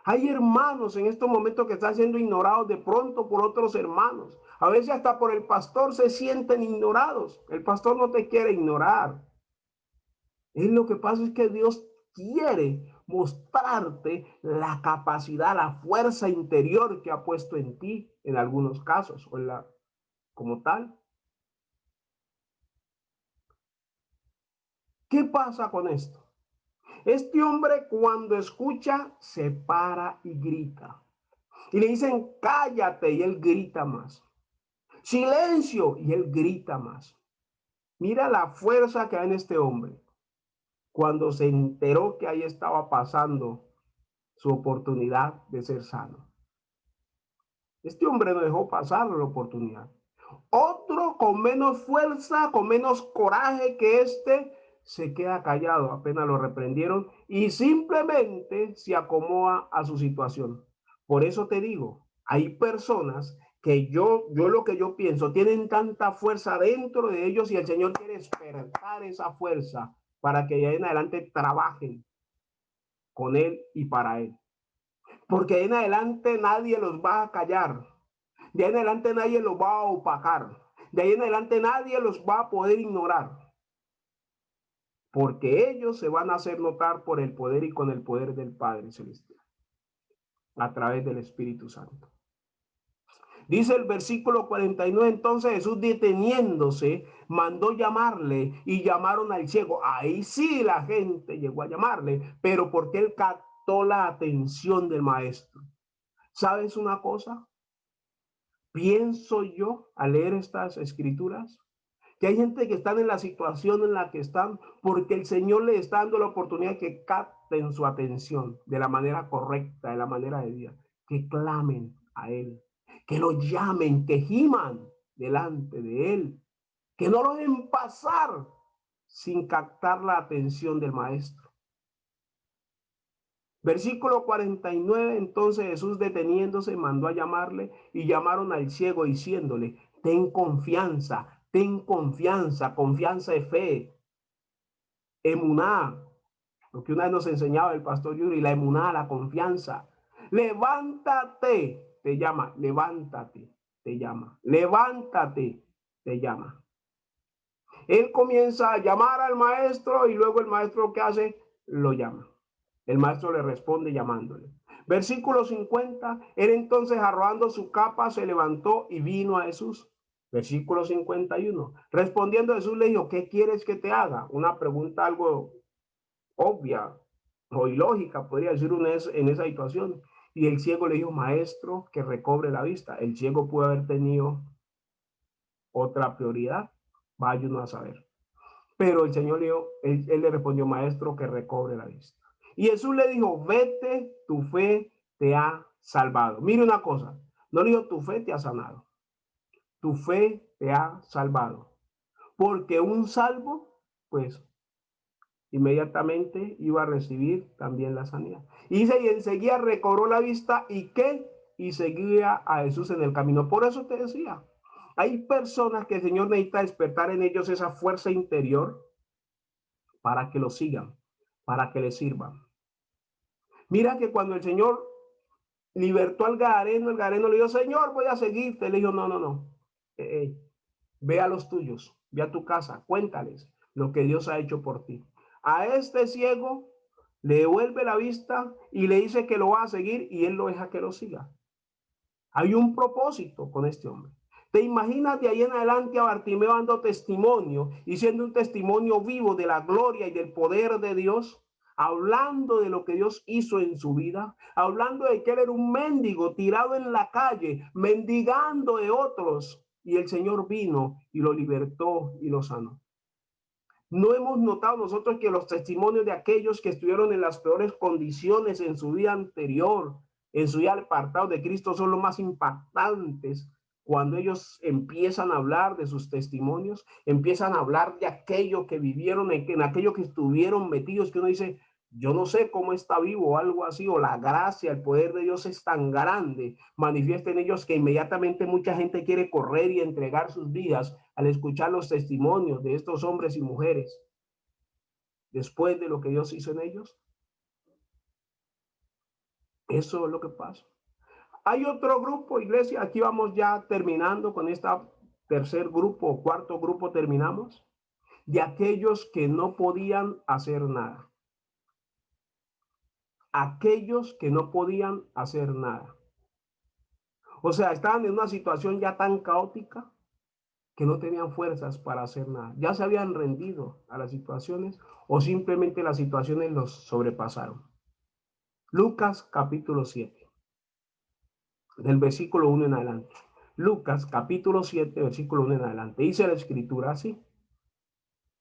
Hay hermanos en estos momentos que están siendo ignorados de pronto por otros hermanos. A veces hasta por el pastor se sienten ignorados. El pastor no te quiere ignorar. Lo que pasa es que Dios quiere mostrarte la capacidad, la fuerza interior que ha puesto en ti en algunos casos, o como tal. ¿Qué pasa con esto? Este hombre cuando escucha se para y grita. Y le dicen cállate y él grita más. Silencio y él grita más. Mira la fuerza que hay en este hombre. Cuando se enteró que ahí estaba pasando su oportunidad de ser sano. Este hombre no dejó pasar la oportunidad. Otro con menos fuerza, con menos coraje que este, se queda callado, apenas lo reprendieron y simplemente se acomoda a su situación. Por eso te digo, hay personas que yo lo que yo pienso, tienen tanta fuerza dentro de ellos y el Señor quiere despertar esa fuerza para que de ahí en adelante trabajen con Él y para Él. Porque de ahí en adelante nadie los va a callar. De ahí en adelante nadie los va a opacar. De ahí en adelante nadie los va a poder ignorar. Porque ellos se van a hacer notar por el poder y con el poder del Padre Celestial. A través del Espíritu Santo. Dice el versículo 49, entonces Jesús deteniéndose, mandó llamarle y llamaron al ciego. Ahí sí la gente llegó a llamarle, pero porque él captó la atención del maestro. ¿Sabes una cosa? Pienso yo al leer estas escrituras que hay gente que están en la situación en la que están porque el Señor le está dando la oportunidad de que capten su atención de la manera correcta, de la manera de Dios, que clamen a Él, que lo llamen, que giman delante de Él, que no lo dejen pasar sin captar la atención del Maestro. Versículo 49, entonces Jesús deteniéndose mandó a llamarle y llamaron al ciego diciéndole, ten confianza, confianza de fe, emuná, lo que una vez nos enseñaba el pastor Yuri, la emuná, la confianza. Levántate, te llama, levántate, te llama, levántate, te llama. Él comienza a llamar al maestro y luego el maestro, ¿qué hace? Lo llama. El maestro le responde llamándole. Versículo 50, él entonces arrojando su capa se levantó y vino a Jesús. Versículo 51, respondiendo Jesús le dijo, ¿qué quieres que te haga? Una pregunta algo obvia o ilógica, podría decir una en esa situación. Y el ciego le dijo, maestro, que recobre la vista. El ciego puede haber tenido otra prioridad, vaya uno a saber. Pero el Señor le dijo, él le respondió, maestro, que recobre la vista. Y Jesús le dijo, vete, tu fe te ha salvado. Mire una cosa, no le dijo, tu fe te ha sanado. Tu fe te ha salvado. Porque un salvo, pues, inmediatamente iba a recibir también la sanidad. Y dice, y enseguida recobró la vista y qué, y seguía a Jesús en el camino. Por eso te decía, hay personas que el Señor necesita despertar en ellos esa fuerza interior para que lo sigan, para que le sirvan. Mira que cuando el Señor libertó al Gadareno, el Gadareno le dijo, Señor, voy a seguirte. Le dijo, no, no, no. Ve a los tuyos, ve a tu casa, cuéntales lo que Dios ha hecho por ti. A este ciego le devuelve la vista y le dice que lo va a seguir y él lo deja que lo siga. Hay un propósito con este hombre. ¿Te imaginas de ahí en adelante a Bartimeo dando testimonio y siendo un testimonio vivo de la gloria y del poder de Dios? Hablando de lo que Dios hizo en su vida, hablando de que él era un mendigo tirado en la calle, mendigando de otros, y el Señor vino y lo libertó y lo sanó. No hemos notado nosotros que los testimonios de aquellos que estuvieron en las peores condiciones en su vida anterior, en su vida apartado de Cristo, son los más impactantes cuando ellos empiezan a hablar de sus testimonios, empiezan a hablar de aquello que vivieron, en aquello que estuvieron metidos, que uno dice, yo no sé cómo está vivo o algo así, o la gracia, el poder de Dios es tan grande, manifiesta en ellos que inmediatamente mucha gente quiere correr y entregar sus vidas al escuchar los testimonios de estos hombres y mujeres después de lo que Dios hizo en ellos. Eso es lo que pasa. Hay otro grupo, iglesia, aquí vamos ya terminando con esta tercer grupo o cuarto grupo terminamos, de aquellos que no podían hacer nada. Aquellos que no podían hacer nada. O sea, estaban en una situación ya tan caótica que no tenían fuerzas para hacer nada. Ya se habían rendido a las situaciones o simplemente las situaciones los sobrepasaron. Lucas capítulo 7, del versículo 1 en adelante. Lucas capítulo 7, versículo 1 en adelante. Dice la escritura así.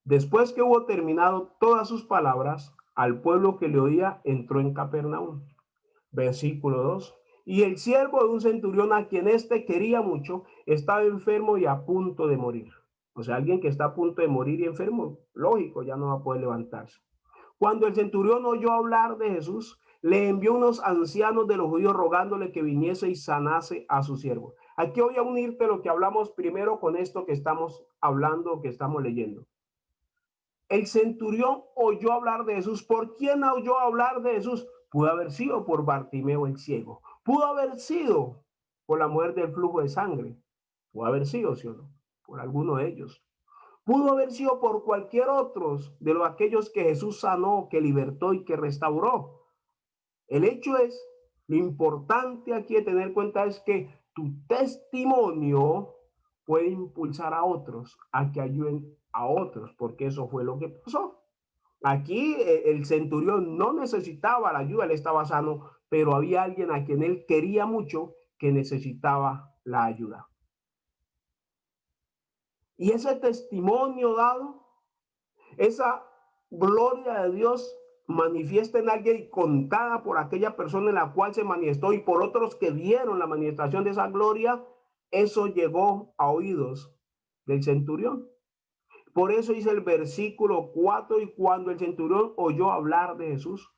Después que hubo terminado todas sus palabras, al pueblo que le oía entró en Capernaum. Versículo 2. Y el siervo de un centurión a quien éste quería mucho estaba enfermo y a punto de morir. O sea, alguien que está a punto de morir y enfermo, lógico, ya no va a poder levantarse. Cuando el centurión oyó hablar de Jesús, le envió unos ancianos de los judíos rogándole que viniese y sanase a su siervo. Aquí voy a unirte lo que hablamos primero con esto que estamos hablando, que estamos leyendo. El centurión oyó hablar de Jesús. ¿Por quién oyó hablar de Jesús? Pudo haber sido por Bartimeo el ciego. Pudo haber sido por la mujer del flujo de sangre. Pudo haber sido, ¿sí o no? Por alguno de ellos. Pudo haber sido por cualquier otro de los aquellos que Jesús sanó, que libertó y que restauró. El hecho es, lo importante aquí de tener en cuenta es que tu testimonio puede impulsar a otros a que ayuden a otros, porque eso fue lo que pasó. Aquí el centurión no necesitaba la ayuda, él estaba sano, pero había alguien a quien él quería mucho que necesitaba la ayuda. Y ese testimonio dado, esa gloria de Dios manifiesta en alguien y contada por aquella persona en la cual se manifestó y por otros que vieron la manifestación de esa gloria, eso llegó a oídos del centurión. Por eso dice el versículo 4, y cuando el centurión oyó hablar de Jesús,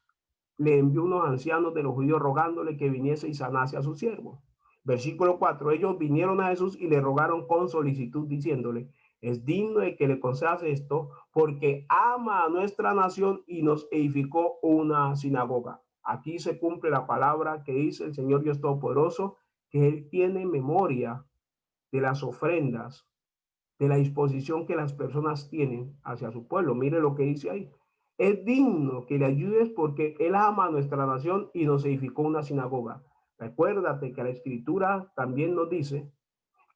le envió unos ancianos de los judíos rogándole que viniese y sanase a su siervo. Versículo 4, ellos vinieron a Jesús y le rogaron con solicitud diciéndole, es digno de que le concedas esto porque ama a nuestra nación y nos edificó una sinagoga. Aquí se cumple la palabra que dice el Señor Dios Todopoderoso, que Él tiene memoria de las ofrendas, de la disposición que las personas tienen hacia su pueblo. Mire lo que dice ahí. Es digno que le ayudes porque Él ama a nuestra nación y nos edificó una sinagoga. Recuérdate que la escritura también nos dice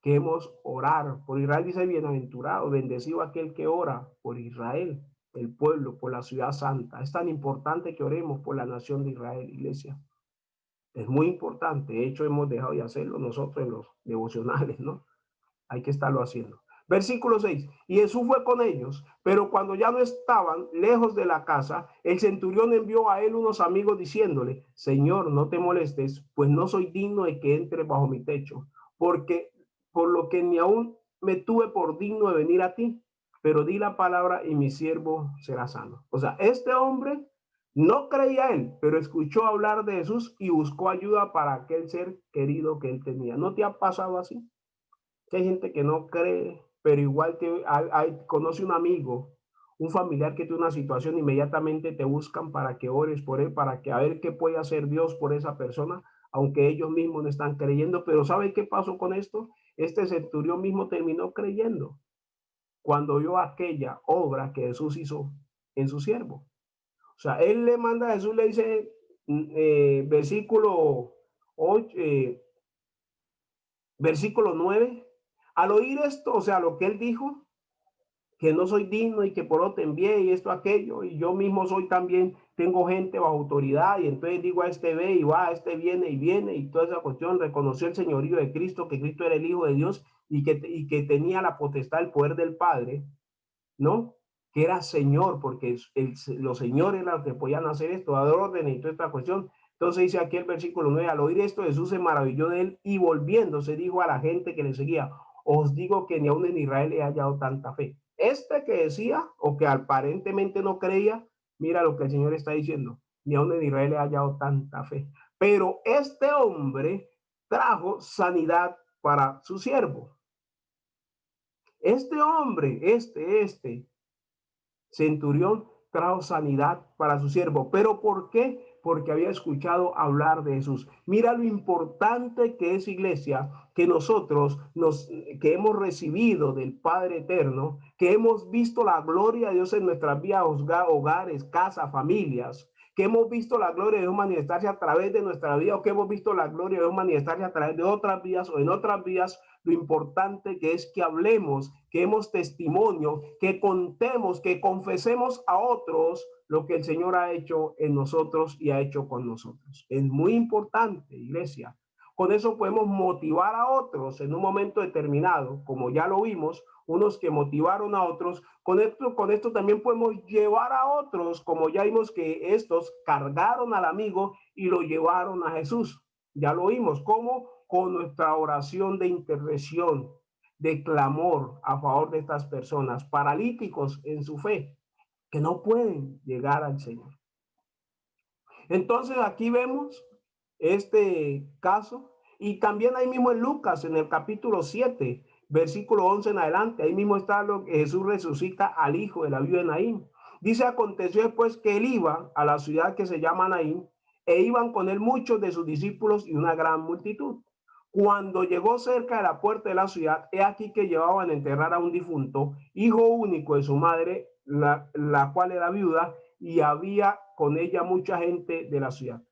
que hemos orar por Israel. Dice bienaventurado, bendecido aquel que ora por Israel, el pueblo, por la ciudad santa. Es tan importante que oremos por la nación de Israel, iglesia. Es muy importante. De hecho, hemos dejado de hacerlo nosotros en los devocionales, ¿no? Hay que estarlo haciendo. Versículo 6. Y Jesús fue con ellos, pero cuando ya no estaban lejos de la casa, el centurión envió a él unos amigos diciéndole, Señor, no te molestes, pues no soy digno de que entre bajo mi techo, porque por lo que ni aún me tuve por digno de venir a ti, pero di la palabra y mi siervo será sano. O sea, este hombre no creía él, pero escuchó hablar de Jesús y buscó ayuda para aquel ser querido que él tenía. ¿No te ha pasado así? Que hay gente que no cree, pero igual conoce un amigo, un familiar que tiene una situación, inmediatamente te buscan para que ores por él, para que a ver qué puede hacer Dios por esa persona, aunque ellos mismos no están creyendo. Pero ¿sabe qué pasó con esto? Este centurión mismo terminó creyendo cuando vio aquella obra que Jesús hizo en su siervo. O sea, él le manda a Jesús, le dice, versículo 8, versículo 9, al oír esto, o sea, lo que él dijo, que no soy digno y que por otro te envié y esto, aquello, y yo mismo soy también, tengo gente bajo autoridad, y entonces digo a este ve y va, a este viene, y toda esa cuestión, reconoció el señorío de Cristo, que Cristo era el Hijo de Dios y que tenía la potestad, el poder del Padre, ¿no? Que era Señor, porque los señores eran los que podían hacer esto, dar órdenes y toda esta cuestión. Entonces dice aquí el versículo 9, al oír esto Jesús se maravilló de él y volviéndose dijo a la gente que le seguía, os digo que ni aún en Israel he hallado tanta fe. Este que decía o que aparentemente no creía, mira lo que el Señor está diciendo, ni aún en Israel he hallado tanta fe. Pero este hombre trajo sanidad para su siervo. Este hombre, este centurión trajo sanidad para su siervo. ¿Pero por qué? porque había escuchado hablar de Jesús. Mira lo importante que es, iglesia, que nosotros que hemos recibido del Padre Eterno, que hemos visto la gloria de Dios en nuestras vidas, hogares, casas, familias, que hemos visto la gloria de Dios manifestarse a través de nuestra vida, o que hemos visto la gloria de Dios manifestarse a través de otras vidas o en otras vidas. Lo importante que es que hablemos, que demos testimonio, que contemos, que confesemos a otros lo que el Señor ha hecho en nosotros y ha hecho con nosotros. Es muy importante, iglesia. Con eso podemos motivar a otros en un momento determinado, como ya lo vimos, unos que motivaron a otros. Con esto también podemos llevar a otros, como ya vimos que estos cargaron al amigo y lo llevaron a Jesús. Ya lo vimos, como con nuestra oración de intercesión, de clamor a favor de estas personas, paralíticos en su fe, que no pueden llegar al Señor. Entonces aquí vemos este caso, y también ahí mismo en Lucas, en el capítulo 7, versículo 11 en adelante, ahí mismo está lo que Jesús resucita al hijo de la viuda de Naín. Dice: aconteció después que él iba a la ciudad que se llama Naín, e iban con él muchos de sus discípulos y una gran multitud. Cuando llegó cerca de la puerta de la ciudad, he aquí que llevaban a enterrar a un difunto, hijo único de su madre, la cual era viuda, y había con ella mucha gente de la ciudad.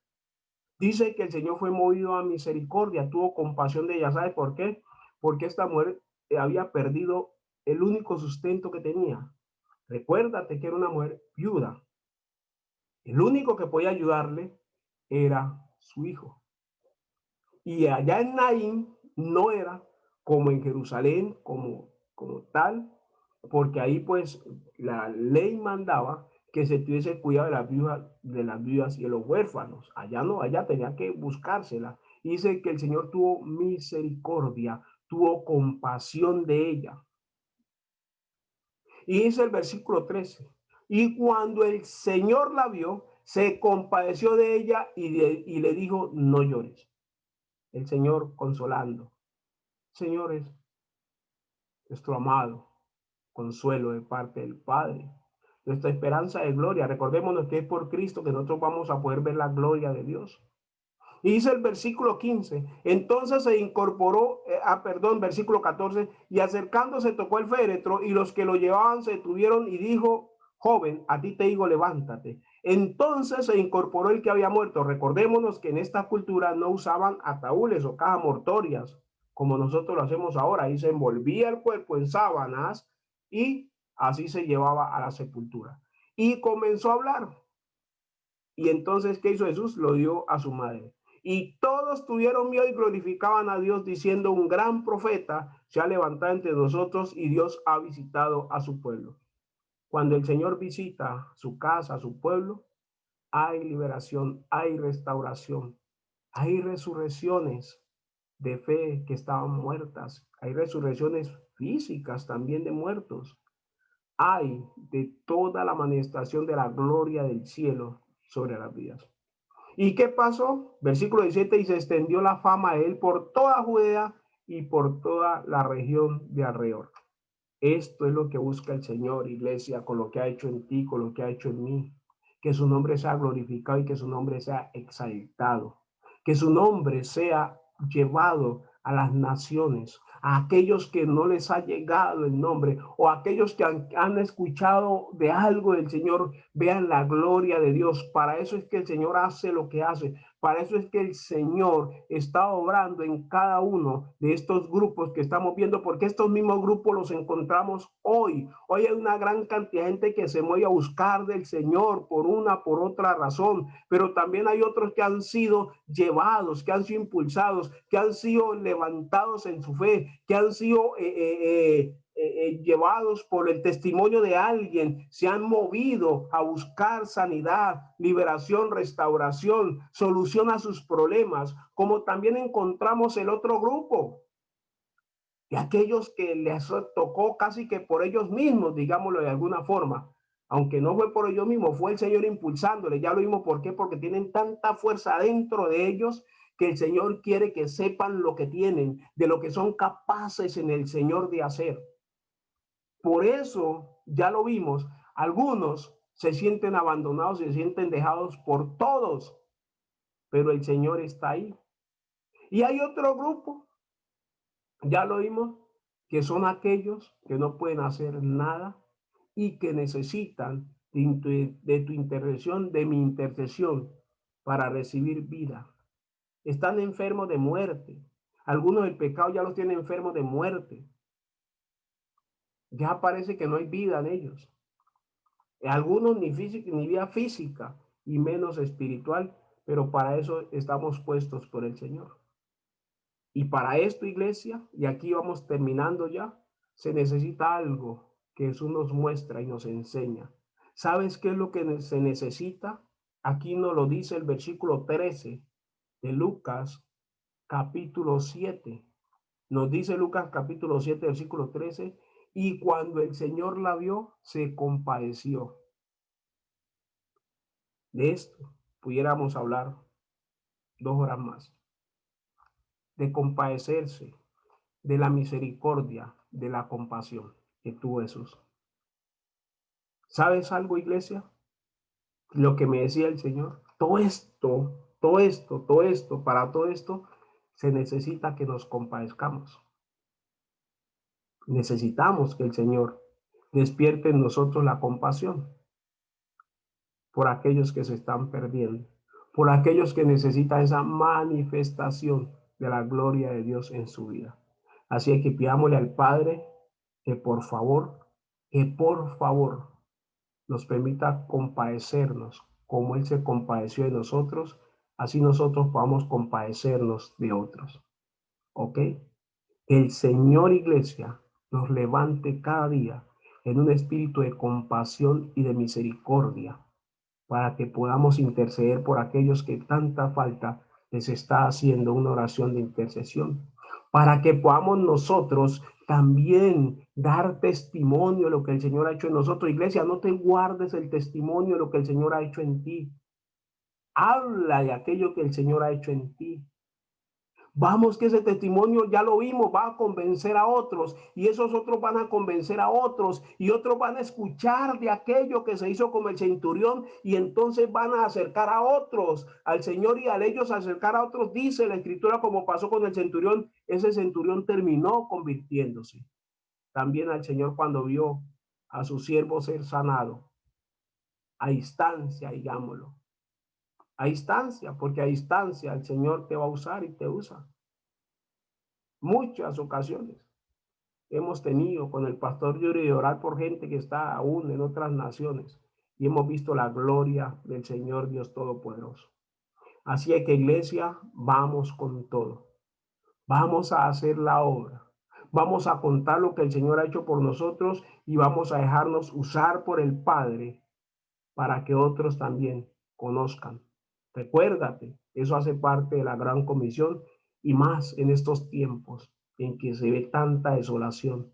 Dice que el Señor fue movido a misericordia, tuvo compasión de ella. ¿Sabe por qué? Porque esta mujer había perdido el único sustento que tenía. Recuérdate que era una mujer viuda. El único que podía ayudarle era su hijo. Y allá en Naín no era como en Jerusalén, como tal, porque ahí pues la ley mandaba que se tuviese cuidado de las viudas y de los huérfanos. Allá no, allá tenía que buscársela. Dice que el Señor tuvo misericordia, tuvo compasión de ella. Y dice el versículo 13: y cuando el Señor la vio, se compadeció de ella y le dijo: no llores. El Señor consolando. Señores, nuestro amado consuelo de parte del Padre, nuestra esperanza de gloria. Recordémonos que es por Cristo que nosotros vamos a poder ver la gloria de Dios. Y dice el versículo 15: entonces se incorporó, versículo 14: y acercándose tocó el féretro, y los que lo llevaban se detuvieron, y dijo: joven, a ti te digo, levántate. Entonces se incorporó el que había muerto. Recordémonos que en esta cultura no usaban ataúdes o cajas mortuorias como nosotros lo hacemos ahora. Ahí se envolvía el cuerpo en sábanas y así se llevaba a la sepultura. Y comenzó a hablar. Y entonces, ¿qué hizo Jesús? Lo dio a su madre. Y todos tuvieron miedo y glorificaban a Dios, diciendo: un gran profeta se ha levantado entre nosotros y Dios ha visitado a su pueblo. Cuando el Señor visita su casa, su pueblo, hay liberación, hay restauración, hay resurrecciones de fe que estaban muertas, hay resurrecciones físicas también de muertos, hay de toda la manifestación de la gloria del cielo sobre las vidas. ¿Y qué pasó? Versículo 17: y se extendió la fama de él por toda Judea y por toda la región de alrededor. Esto es lo que busca el Señor, iglesia, con lo que ha hecho en ti, con lo que ha hecho en mí. Que su nombre sea glorificado y que su nombre sea exaltado. Que su nombre sea llevado a las naciones, a aquellos que no les ha llegado el nombre, o aquellos que han escuchado de algo del Señor, vean la gloria de Dios. Para eso es que el Señor hace lo que hace. Para eso es que el Señor está obrando en cada uno de estos grupos que estamos viendo, porque estos mismos grupos los encontramos hoy. Hoy hay una gran cantidad de gente que se mueve a buscar del Señor por una, por otra razón, pero también hay otros que han sido llevados, que han sido impulsados, que han sido levantados en su fe, que han sido llevados por el testimonio de alguien, se han movido a buscar sanidad, liberación, restauración, solución a sus problemas, como también encontramos el otro grupo de aquellos que les tocó casi que por ellos mismos, digámoslo de alguna forma, aunque no fue por ellos mismos, fue el Señor impulsándole. Ya lo vimos. ¿Por qué? Porque tienen tanta fuerza dentro de ellos que el Señor quiere que sepan lo que tienen, de lo que son capaces en el Señor de hacer. Por eso, ya lo vimos, algunos se sienten abandonados, se sienten dejados por todos, pero el Señor está ahí. Y hay otro grupo, ya lo vimos, que son aquellos que no pueden hacer nada y que necesitan de tu intercesión, de mi intercesión, para recibir vida. Están enfermos de muerte. Algunos del pecado ya los tienen enfermos de muerte. Ya parece que no hay vida en ellos. Algunos ni física, ni vida física y menos espiritual, pero para eso estamos puestos por el Señor. Y para esto, iglesia, y aquí vamos terminando ya, se necesita algo que Jesús nos muestra y nos enseña. ¿Sabes qué es lo que se necesita? Aquí nos lo dice el versículo 13 de Lucas capítulo 7. Nos dice Lucas capítulo 7, versículo 13, y cuando el Señor la vio, se compadeció. De esto pudiéramos hablar 2 horas más. De compadecerse, de la misericordia, de la compasión que tuvo Jesús. ¿Sabes algo, iglesia? Lo que me decía el Señor, para todo esto, se necesita que nos compadezcamos. Necesitamos que el Señor despierte en nosotros la compasión por aquellos que se están perdiendo, por aquellos que necesitan esa manifestación de la gloria de Dios en su vida. Así que pidámosle al Padre que por favor nos permita compadecernos como Él se compadeció de nosotros, así nosotros podamos compadecernos de otros. ¿Ok? El Señor, iglesia, nos levante cada día en un espíritu de compasión y de misericordia para que podamos interceder por aquellos que tanta falta les está haciendo, una oración de intercesión, para que podamos nosotros también dar testimonio de lo que el Señor ha hecho en nosotros. Iglesia, no te guardes el testimonio de lo que el Señor ha hecho en ti. Habla de aquello que el Señor ha hecho en ti. Vamos, que ese testimonio ya lo vimos, va a convencer a otros y esos otros van a convencer a otros y otros van a escuchar de aquello que se hizo como el centurión y entonces van a acercar a otros al Señor y al ellos acercar a otros, dice la escritura, como pasó con el centurión, ese centurión terminó convirtiéndose. También al Señor cuando vio a su siervo ser sanado, a distancia, digámoslo, a distancia, porque a distancia el Señor te va a usar y te usa. Muchas ocasiones hemos tenido con el pastor Yuri de orar por gente que está aún en otras naciones y hemos visto la gloria del Señor Dios Todopoderoso. Así es que, iglesia, vamos con todo. Vamos a hacer la obra. Vamos a contar lo que el Señor ha hecho por nosotros y vamos a dejarnos usar por el Padre para que otros también conozcan. Recuérdate, eso hace parte de la gran comisión y más en estos tiempos en que se ve tanta desolación,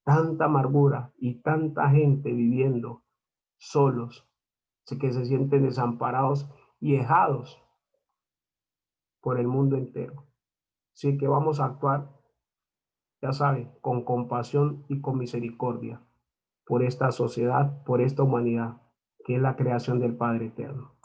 tanta amargura y tanta gente viviendo solos, que se sienten desamparados y dejados por el mundo entero. Así que vamos a actuar, ya saben, con compasión y con misericordia por esta sociedad, por esta humanidad, que es la creación del Padre Eterno.